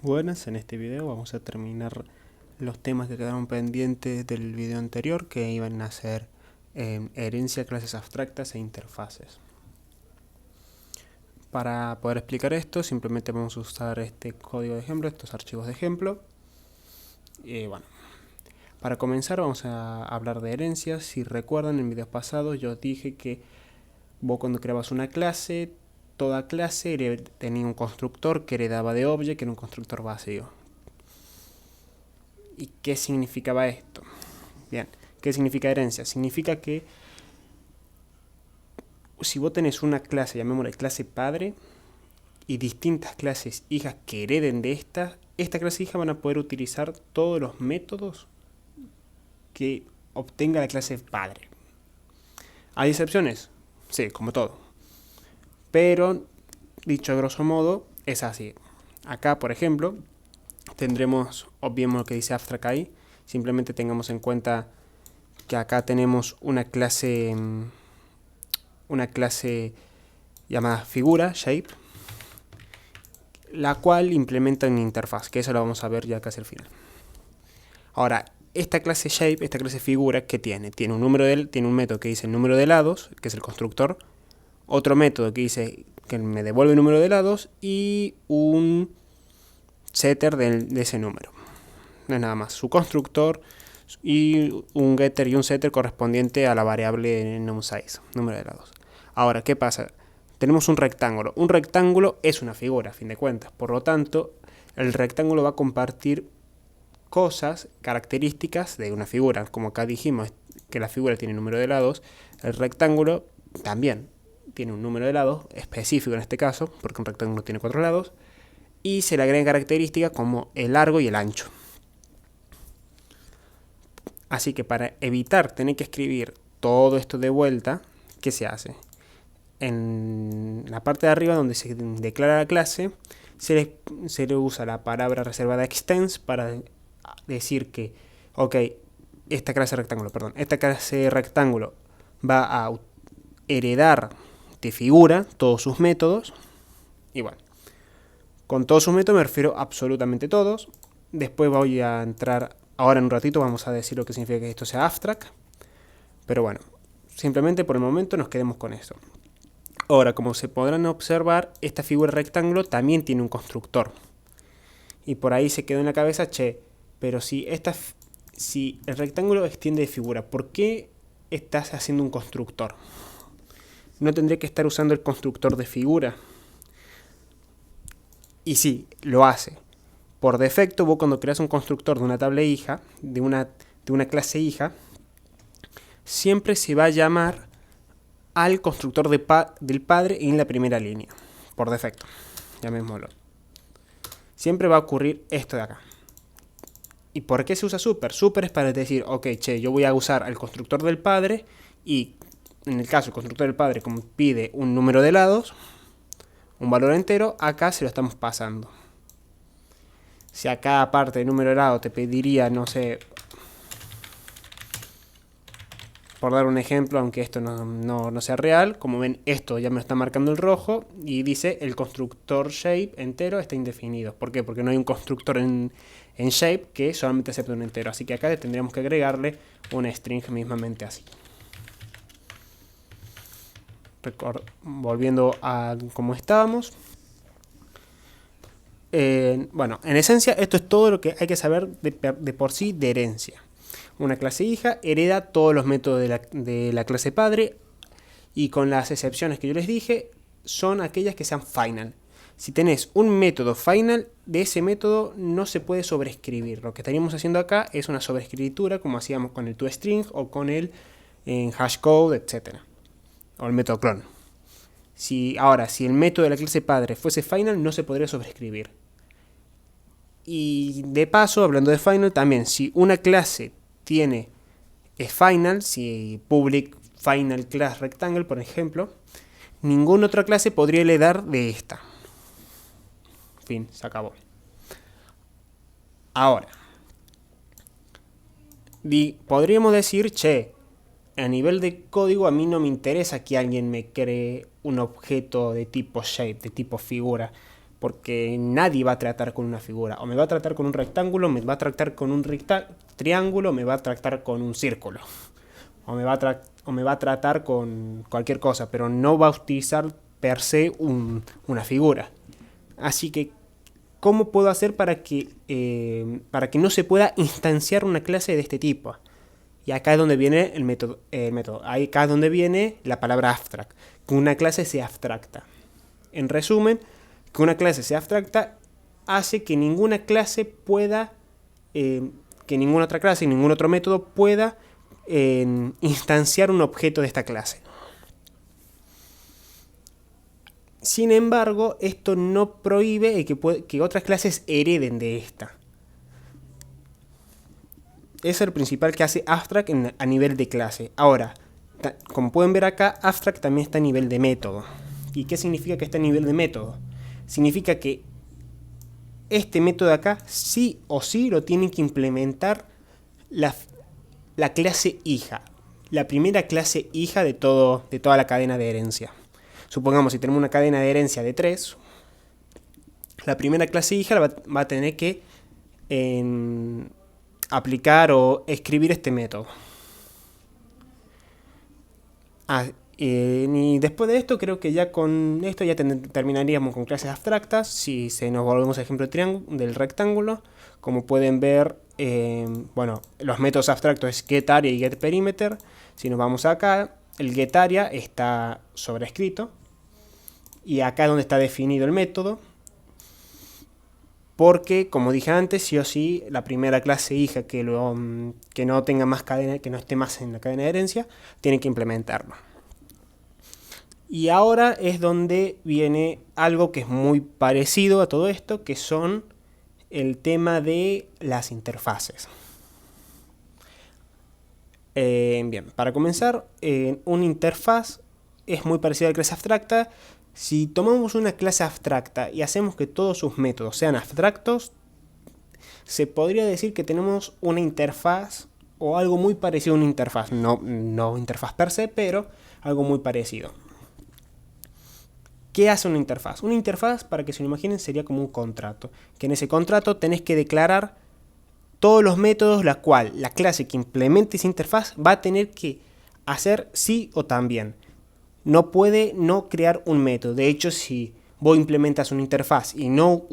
Buenas, en este video vamos a terminar los temas que quedaron pendientes del video anterior, que iban a ser herencia, clases abstractas e interfaces. Para poder explicar esto, simplemente vamos a usar este código de ejemplo, estos archivos de ejemplo. Bueno, para comenzar vamos a hablar de herencias. Si recuerdan, en videos pasados yo dije que vos cuando creabas una clase, toda clase tenía un constructor que heredaba de object, que era un constructor vacío. ¿Y qué significaba esto? Bien, ¿qué significa herencia? Significa que si vos tenés una clase, llamémosla clase padre, y distintas clases hijas que hereden de esta clase hija van a poder utilizar todos los métodos que obtenga la clase padre. ¿Hay excepciones? Sí, como todo. Pero, dicho a grosso modo, es así. Acá, por ejemplo, tendremos, obviemos lo que dice abstract ahí, simplemente tengamos en cuenta que acá tenemos una clase llamada figura, shape, la cual implementa una interfaz, que eso lo vamos a ver ya casi al final. Ahora, esta clase shape, esta clase figura, ¿qué tiene? Tiene un método que dice el número de lados, que es el constructor, otro método que dice que me devuelve el número de lados y un setter de ese número. No es nada más, su constructor y un getter y un setter correspondiente a la variable numSize, número de lados. Ahora, ¿qué pasa? Tenemos un rectángulo. Un rectángulo es una figura, a fin de cuentas. Por lo tanto, el rectángulo va a compartir cosas, características de una figura. Como acá dijimos que la figura tiene número de lados, el rectángulo también tiene un número de lados, específico en este caso, porque un rectángulo tiene 4 lados, y se le agregan características como el largo y el ancho. Así que para evitar tener que escribir todo esto de vuelta, ¿qué se hace? En la parte de arriba donde se declara la clase, se le usa la palabra reservada extends para decir que, ok, esta clase rectángulo va a heredar de figura todos sus métodos. Y bueno, con todos sus métodos me refiero a absolutamente todos. Después voy a entrar, ahora en un ratito vamos a decir lo que significa que esto sea abstract. Pero bueno, simplemente por el momento nos quedemos con esto. Ahora, como se podrán observar, esta figura rectángulo también tiene un constructor. Y por ahí se quedó en la cabeza, pero si el rectángulo extiende de figura, ¿por qué estás haciendo un constructor? ¿No tendría que estar usando el constructor de figura? Y sí, lo hace. Por defecto, vos cuando creas un constructor de una tabla hija, de una clase hija, siempre se va a llamar al constructor del padre en la primera línea. Por defecto, llamémoslo. Siempre va a ocurrir esto de acá. ¿Y por qué se usa super? Super es para decir, ok, yo voy a usar al constructor del padre y en el caso el constructor del padre, como pide un número de lados, un valor entero, acá se lo estamos pasando. Si acá aparte del número de lado te pediría, no sé, por dar un ejemplo, aunque esto no sea real, como ven esto ya me está marcando el rojo y dice el constructor shape entero está indefinido. ¿Por qué? Porque no hay un constructor en shape que solamente acepta un entero, así que acá tendríamos que agregarle un string mismamente así. Volviendo a como estábamos. Bueno, en esencia esto es todo lo que hay que saber de por sí de herencia. Una clase hija hereda todos los métodos de la clase padre y con las excepciones que yo les dije son aquellas que sean final. Si tenés un método final, de ese método no se puede sobreescribir. Lo que estaríamos haciendo acá es una sobreescritura como hacíamos con el toString o con el hashcode, etc. O el método clone. Ahora, si el método de la clase padre fuese final, no se podría sobreescribir. Y de paso, hablando de final, también si una clase es final, si public final class rectangle, por ejemplo, ninguna otra clase podría heredar de esta. Fin, se acabó. Ahora, podríamos decir, a nivel de código a mí no me interesa que alguien me cree un objeto de tipo shape, de tipo figura, porque nadie va a tratar con una figura. O me va a tratar con un rectángulo, me va a tratar con un triángulo, me va a tratar con un círculo. O me va a tratar con cualquier cosa, pero no va a utilizar per se una figura. Así que, ¿cómo puedo hacer para que no se pueda instanciar una clase de este tipo? Y acá es donde viene el método. Acá es donde viene la palabra abstract. Que una clase sea abstracta. En resumen, que una clase sea abstracta hace que ninguna clase pueda, que ninguna otra clase y ningún otro método pueda instanciar un objeto de esta clase. Sin embargo, esto no prohíbe que otras clases hereden de esta. Es el principal que hace abstract a nivel de clase. Ahora, como pueden ver acá, abstract también está a nivel de método. ¿Y qué significa que está a nivel de método? Significa que este método de acá sí o sí lo tienen que implementar la clase hija. La primera clase hija de toda la cadena de herencia. Supongamos si tenemos una cadena de herencia de 3, la primera clase hija va a tener que aplicar o escribir este método. Y después de esto, creo que ya con esto ya terminaríamos con clases abstractas. Si nos volvemos al ejemplo del rectángulo, como pueden ver, los métodos abstractos es getArea y getPerimeter. Si nos vamos acá, el getArea está sobrescrito y acá es donde está definido el método, porque como dije antes, sí o sí la primera clase hija que no tenga más cadena, que no esté más en la cadena de herencia, tiene que implementarlo. Y ahora es donde viene algo que es muy parecido a todo esto, que son el tema de las interfaces. Bien, para comenzar, una interfaz es muy parecida a la clase abstracta. Si tomamos una clase abstracta y hacemos que todos sus métodos sean abstractos, se podría decir que tenemos una interfaz o algo muy parecido a una interfaz. No interfaz per se, pero algo muy parecido. ¿Qué hace una interfaz? Una interfaz, para que se lo imaginen, sería como un contrato. Que en ese contrato tenés que declarar todos los métodos, la cual la clase que implemente esa interfaz va a tener que hacer sí o también. No puede no crear un método. De hecho, si vos implementas una interfaz y no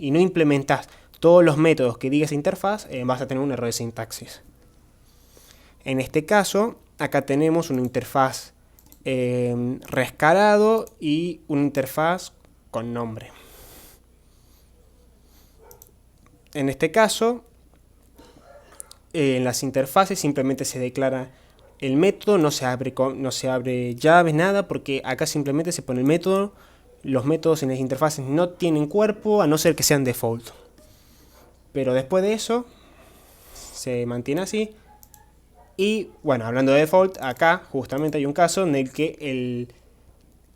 implementas todos los métodos que diga esa interfaz, vas a tener un error de sintaxis. En este caso, acá tenemos una interfaz rescalado y una interfaz con nombre. En este caso, en las interfaces simplemente se declara el método, no se abre llaves, nada, porque acá simplemente se pone el método. Los métodos en las interfaces no tienen cuerpo, a no ser que sean default. Pero después de eso, se mantiene así. Y bueno, hablando de default, acá justamente hay un caso en el que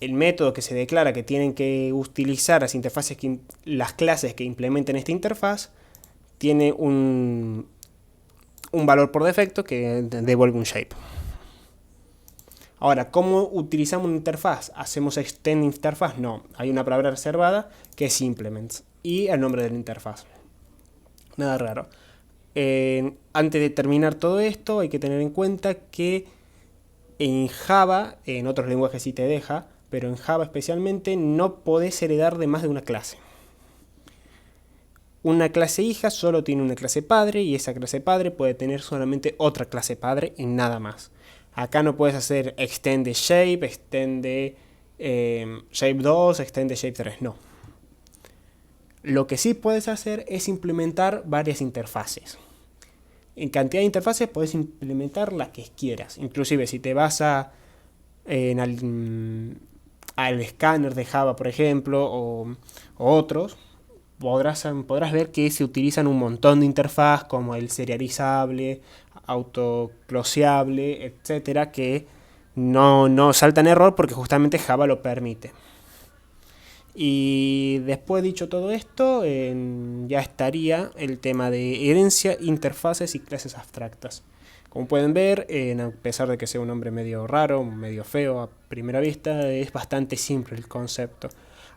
el método que se declara que tienen que utilizar las clases que implementen esta interfaz, tiene un valor por defecto que devuelve un shape. Ahora, ¿cómo utilizamos una interfaz? ¿Hacemos extend interfaz? No, hay una palabra reservada que es implements y el nombre de la interfaz. Nada raro. Antes de terminar todo esto, hay que tener en cuenta que en Java, en otros lenguajes sí te deja, pero en Java especialmente no podés heredar de más de una clase. Una clase hija solo tiene una clase padre y esa clase padre puede tener solamente otra clase padre y nada más. Acá no puedes hacer extend de shape, extend de shape 2, extend de shape 3, no. Lo que sí puedes hacer es implementar varias interfaces. En cantidad de interfaces puedes implementar las que quieras. Inclusive si te vas al escáner de Java, por ejemplo, o otros, podrás ver que se utilizan un montón de interfaz como el serializable, autocloseable, etcétera, que no saltan error porque justamente Java lo permite. Y después dicho todo esto, ya estaría el tema de herencia, interfaces y clases abstractas. Como pueden ver, a pesar de que sea un nombre medio raro, medio feo a primera vista, es bastante simple el concepto.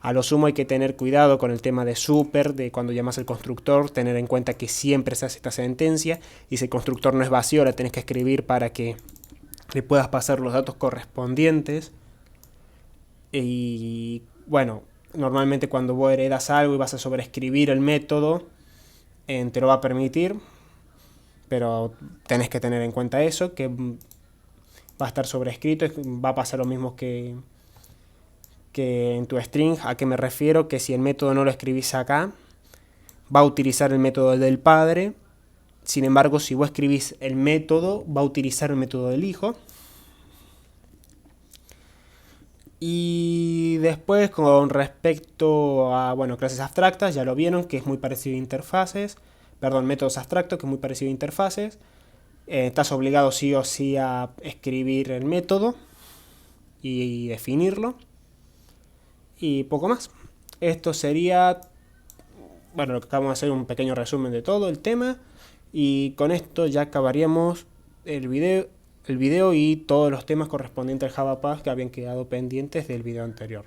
A lo sumo hay que tener cuidado con el tema de super, de cuando llamas al constructor, tener en cuenta que siempre se hace esta sentencia y si el constructor no es vacío la tenés que escribir para que le puedas pasar los datos correspondientes. Y bueno, normalmente cuando vos heredas algo y vas a sobreescribir el método, te lo va a permitir, pero tenés que tener en cuenta eso, que va a estar sobrescrito, va a pasar lo mismo que en tu string. ¿A qué me refiero? Que si el método no lo escribís acá, va a utilizar el método del padre. Sin embargo, si vos escribís el método, va a utilizar el método del hijo. Y después, con respecto a clases abstractas, ya lo vieron, que es muy parecido a interfaces. Perdón, métodos abstractos, que es muy parecido a interfaces. Estás obligado sí o sí a escribir el método y definirlo. Y poco más. Esto sería, lo que acabamos de hacer, un pequeño resumen de todo el tema. Y con esto ya acabaríamos el video y todos los temas correspondientes al JavaPath que habían quedado pendientes del video anterior.